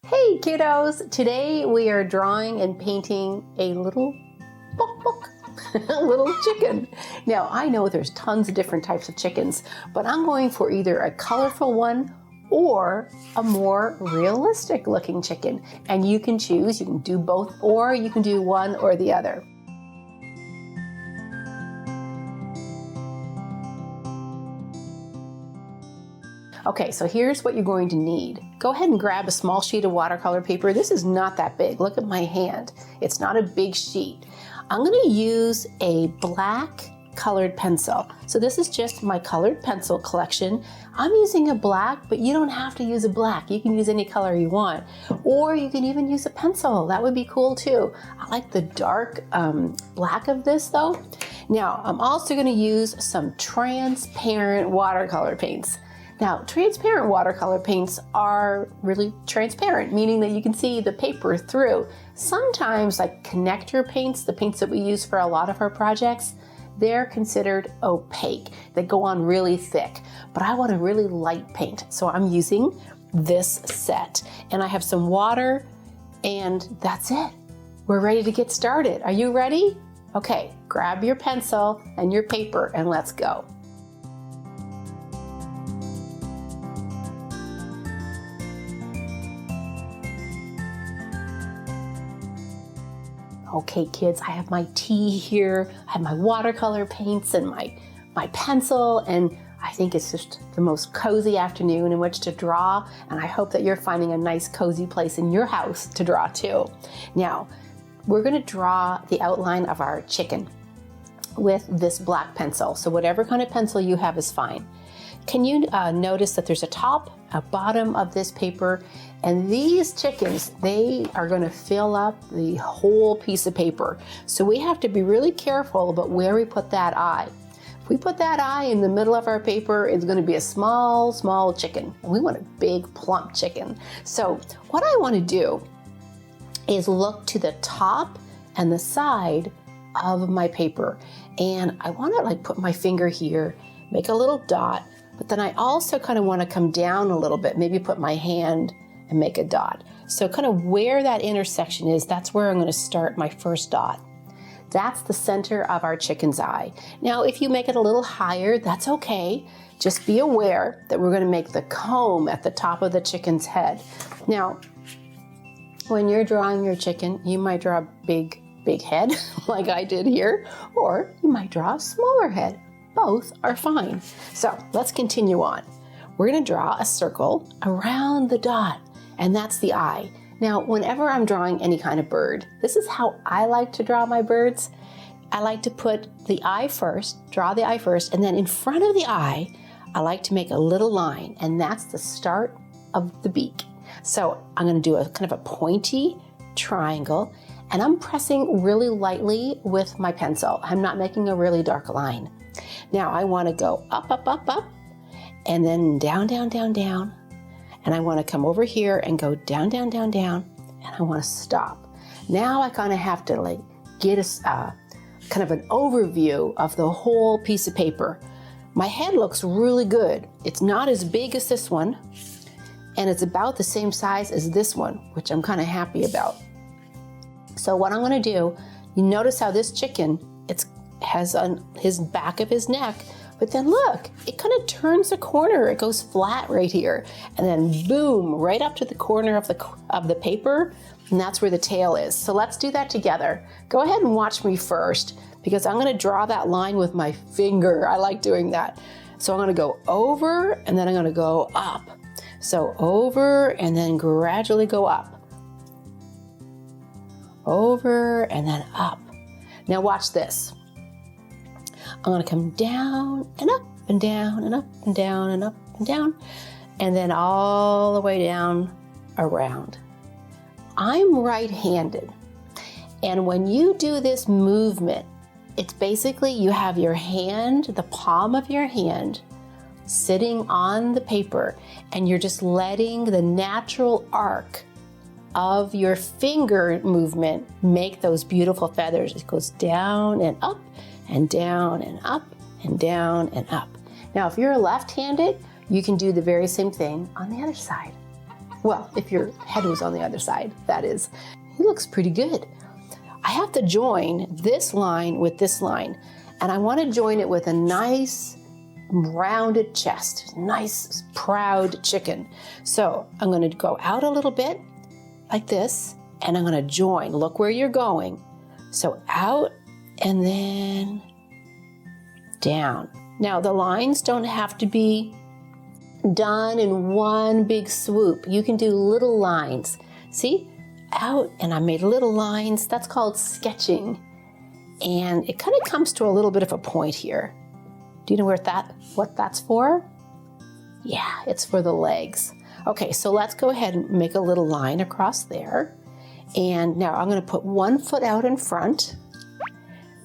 Hey kiddos! Today we are drawing and painting a little a little chicken. Now I know there's tons of different types of chickens, but I'm going for either a colorful one or a more realistic looking chicken. And you can choose, you can do both, or you can do one or the other. Okay, so here's what you're going to need. Go ahead and grab a small sheet of watercolor paper. This is not that big. Look at my hand. It's not a big sheet. I'm going to use a black colored pencil. So this is just my colored pencil collection. I'm using a black, but you don't have to use a black. You can use any color you want. Or you can even use a pencil. That would be cool too. I like the dark black of this though. Now, I'm also going to use some transparent watercolor paints. Now, transparent watercolor paints are really transparent, meaning that you can see the paper through. Sometimes, like connector paints, the paints that we use for a lot of our projects, they're considered opaque. They go on really thick, but I want a really light paint. So I'm using this set, and I have some water, and that's it. We're ready to get started. Are you ready? Okay, grab your pencil and your paper, and let's go. Okay kids, I have my tea here, I have my watercolor paints and my pencil, and I think it's just the most cozy afternoon in which to draw, and I hope that you're finding a nice cozy place in your house to draw too. Now, we're gonna draw the outline of our chicken with this black pencil, so whatever kind of pencil you have is fine. Can you notice that there's a top, a bottom of this paper, and these chickens, they are going to fill up the whole piece of paper. So we have to be really careful about where we put that eye. If we put that eye in the middle of our paper, it's going to be a small, small chicken. And we want a big, plump chicken. So what I want to do is look to the top and the side of my paper. And I want to put my finger here, make a little dot, but then I also kind of want to come down a little bit, maybe put my hand and make a dot. So kind of where that intersection is, that's where I'm going to start my first dot. That's the center of our chicken's eye. Now, if you make it a little higher, that's okay. Just be aware that we're going to make the comb at the top of the chicken's head. Now, when you're drawing your chicken, you might draw a big head like I did here, or you might draw a smaller head. Both are fine. So let's continue on. We're going to draw a circle around the dot, and that's the eye. Now, whenever I'm drawing any kind of bird, this is how I like to draw my birds. I like to put the eye first, draw the eye first, and then in front of the eye, I like to make a little line, and that's the start of the beak. So I'm going to do a kind of a pointy triangle, and I'm pressing really lightly with my pencil. I'm not making a really dark line. Now I want to go up, up, up, up, and then down, down, down, down. And I want to come over here and go down, down, down, down, and I want to stop. Now I kind of have to get a kind of an overview of the whole piece of paper. My head looks really good. It's not as big as this one, and it's about the same size as this one, which I'm kind of happy about. So what I'm going to do, you notice how this chicken, has on his back of his neck, but then look, it kind of turns a corner. It goes flat right here, and then boom, right up to the corner of the paper, and that's where the tail is. So let's do that together. Go ahead and watch me first, because I'm going to draw that line with my finger. I like doing that. So I'm going to go over, and then I'm going to go up. So over, and then gradually go up. Over, and then up. Now watch this. I'm going to come down and up and down and up and down and up and down, and then all the way down around. I'm right-handed, and when you do this movement, it's basically you have your hand, the palm of your hand, sitting on the paper, and you're just letting the natural arc of your finger movement make those beautiful feathers. It goes down and up and down and up and down and up. Now, if you're left-handed, you can do the very same thing on the other side. Well, if your head was on the other side, that is. He looks pretty good. I have to join this line with this line, and I want to join it with a nice rounded chest, nice proud chicken. So I'm going to go out a little bit like this, and I'm going to join. Look where you're going. So out and then down. Now the lines don't have to be done in one big swoop. You can do little lines. See? Out, and I made little lines. That's called sketching. And it kind of comes to a little bit of a point here. Do you know what that's for? Yeah, it's for the legs. Okay, so let's go ahead and make a little line across there. And now I'm going to put one foot out in front,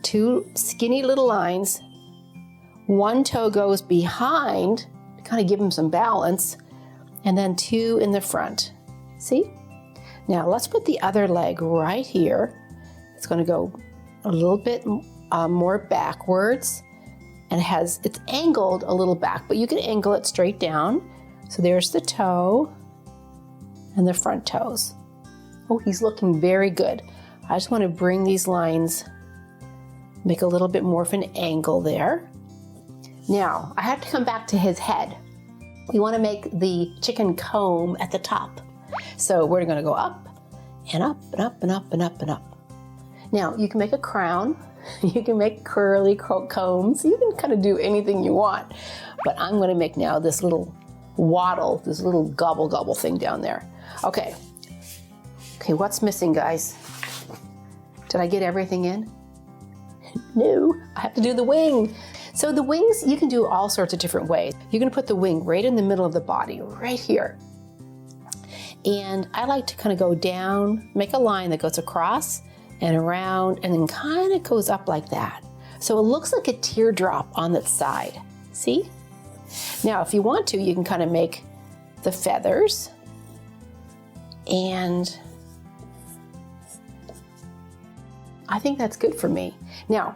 two skinny little lines. One toe goes behind to kind of give him some balance, and then two in the front. See? Now let's put the other leg right here. It's going to go a little bit more backwards, and it's angled a little back, but you can angle it straight down. So there's the toe and the front toes. Oh, he's looking very good. I just want to bring these lines, make a little bit more of an angle there. Now I have to come back to his head. We want to make the chicken comb at the top. So we're going to go up and up and up and up and up and up. Now you can make a crown, you can make curly combs, you can kind of do anything you want. But I'm going to make now this little waddle, this little gobble thing down there. Okay, what's missing, guys? Did I get everything in? No, I have to do the wing. So the wings, you can do all sorts of different ways. You're going to put the wing right in the middle of the body, right here. And I like to kind of go down, make a line that goes across and around, and then kind of goes up like that. So it looks like a teardrop on its side. See? Now, if you want to, you can kind of make the feathers, and I think that's good for me. Now,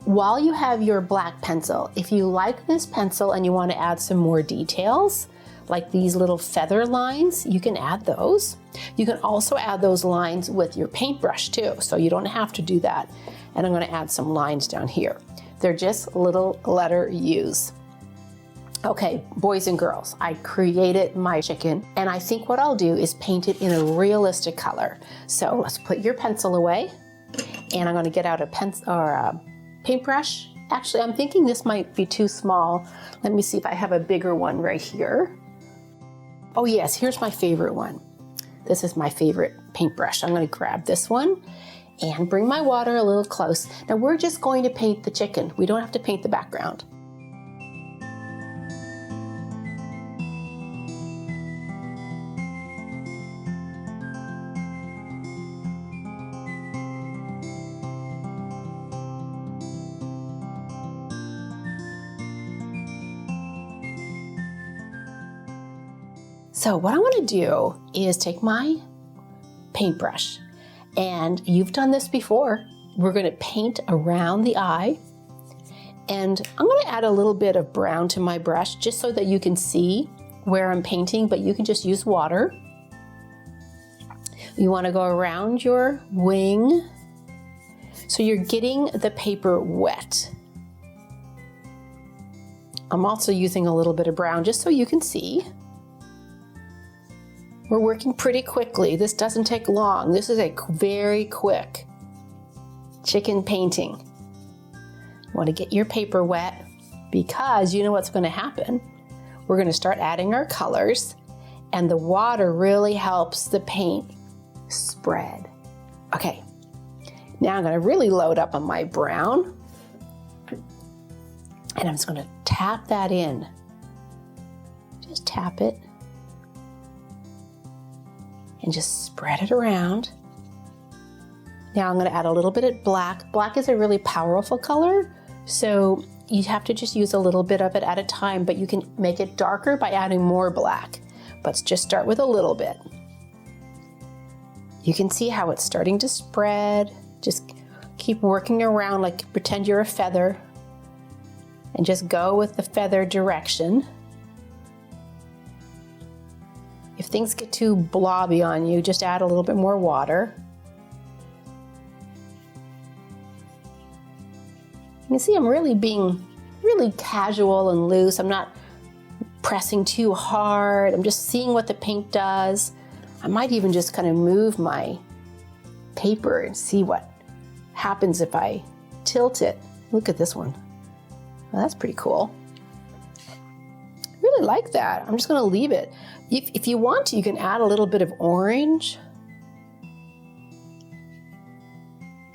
while you have your black pencil, if you like this pencil and you want to add some more details, like these little feather lines, you can add those. You can also add those lines with your paintbrush too, so you don't have to do that. And I'm going to add some lines down here. They're just little letter U's. Okay, boys and girls, I created my chicken, and I think what I'll do is paint it in a realistic color. So let's put your pencil away, and I'm going to get out a pencil or a paintbrush. Actually, I'm thinking this might be too small. Let me see if I have a bigger one right here. Oh yes, here's my favorite one. This is my favorite paintbrush. I'm going to grab this one and bring my water a little close. Now we're just going to paint the chicken. We don't have to paint the background. So what I want to do is take my paintbrush, and you've done this before. We're going to paint around the eye, and I'm going to add a little bit of brown to my brush just so that you can see where I'm painting, but you can just use water. You want to go around your wing so you're getting the paper wet. I'm also using a little bit of brown just so you can see. We're working pretty quickly. This doesn't take long. This is a very quick chicken painting. You want to get your paper wet because you know what's going to happen. We're going to start adding our colors, and the water really helps the paint spread. Okay, now I'm going to really load up on my brown, and I'm just going to tap that in. Just tap it. And just spread it around. Now I'm going to add a little bit of black. Black is a really powerful color, so you have to just use a little bit of it at a time, but you can make it darker by adding more black. But just start with a little bit. You can see how it's starting to spread. Just keep working around like pretend you're a feather, and just go with the feather direction. If things get too blobby on you, just add a little bit more water. You can see I'm really being really casual and loose. I'm not pressing too hard. I'm just seeing what the paint does. I might even just kind of move my paper and see what happens if I tilt it. Look at this one. Well, that's pretty cool. I really like that. I'm just going to leave it. If you want to, you can add a little bit of orange.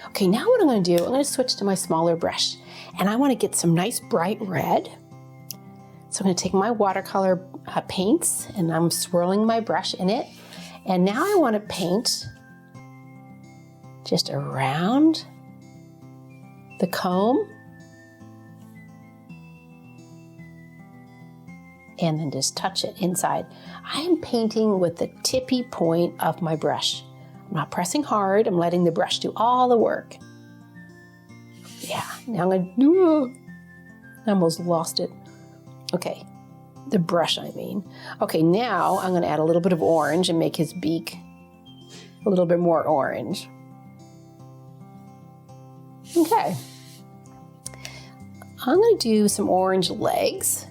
Okay, now what I'm going to do, I'm going to switch to my smaller brush, and I want to get some nice bright red. So I'm going to take my watercolor paints, and I'm swirling my brush in it. And now I want to paint just around the comb, and then just touch it inside. I am painting with the tippy point of my brush. I'm not pressing hard, I'm letting the brush do all the work. Yeah, now I'm gonna do, I almost lost it. Okay, the brush I mean. Okay, now I'm gonna add a little bit of orange and make his beak a little bit more orange. Okay. I'm gonna do some orange legs.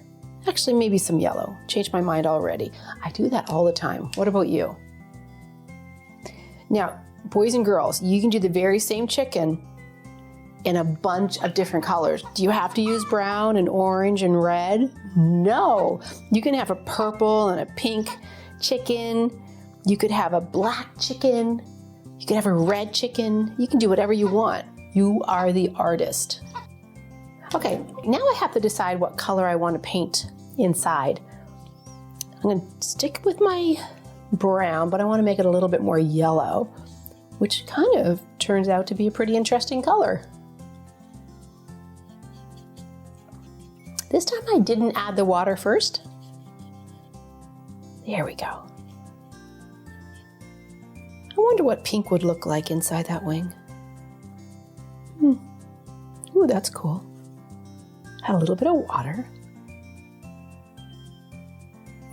Actually, maybe some yellow. Changed my mind already. I do that all the time. What about you? Now, boys and girls, you can do the very same chicken in a bunch of different colors. Do you have to use brown and orange and red? No. You can have a purple and a pink chicken. You could have a black chicken. You could have a red chicken. You can do whatever you want. You are the artist. Okay, now I have to decide what color I want to paint inside. I'm going to stick with my brown, but I want to make it a little bit more yellow, which kind of turns out to be a pretty interesting color. This time I didn't add the water first. There we go. I wonder what pink would look like inside that wing. Ooh, that's cool. Add a little bit of water.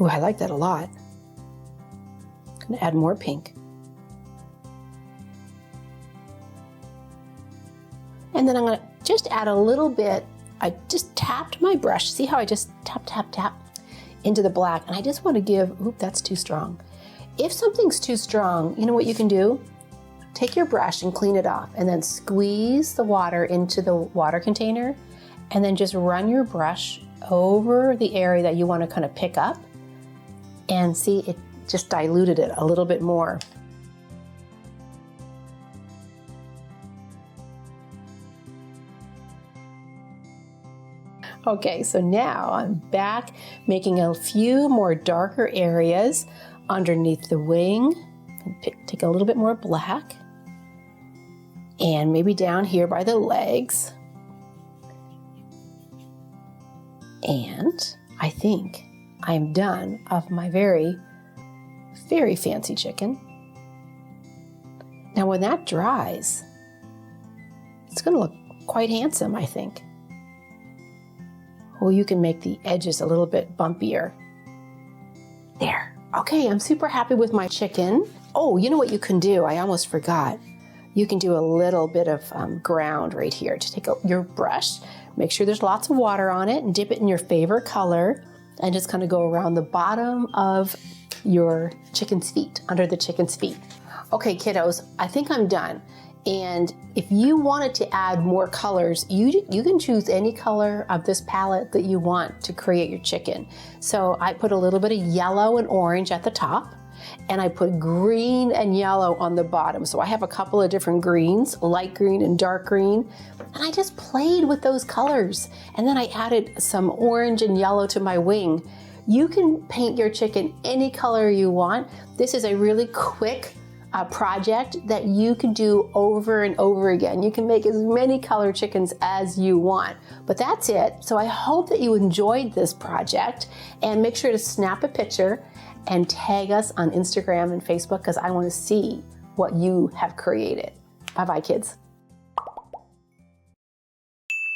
Ooh, I like that a lot. I'm gonna add more pink. And then I'm gonna just add a little bit. I just tapped my brush. See how I just tap, tap, tap into the black? And I just want to give, oop, that's too strong. If something's too strong, you know what you can do? Take your brush and clean it off, and then squeeze the water into the water container, and then just run your brush over the area that you want to kind of pick up, and see, it just diluted it a little bit more. Okay, so now I'm back making a few more darker areas underneath the wing. Take a little bit more black, and maybe down here by the legs. And I think I'm done of my very, very fancy chicken. Now when that dries, it's going to look quite handsome, I think. Well, you can make the edges a little bit bumpier. There. Okay, I'm super happy with my chicken. Oh, you know what you can do? I almost forgot. You can do a little bit of ground right here. Just take your brush, make sure there's lots of water on it, and dip it in your favorite color, and just kind of go around the bottom of your chicken's feet, under the chicken's feet. Okay, kiddos, I think I'm done. And if you wanted to add more colors, you can choose any color of this palette that you want to create your chicken. So I put a little bit of yellow and orange at the top, and I put green and yellow on the bottom. So I have a couple of different greens, light green and dark green, and I just played with those colors. And then I added some orange and yellow to my wing. You can paint your chicken any color you want. This is a really quick project that you can do over and over again. You can make as many color chickens as you want, but that's it. So I hope that you enjoyed this project, and make sure to snap a picture and tag us on Instagram and Facebook, because I want to see what you have created. Bye-bye, kids.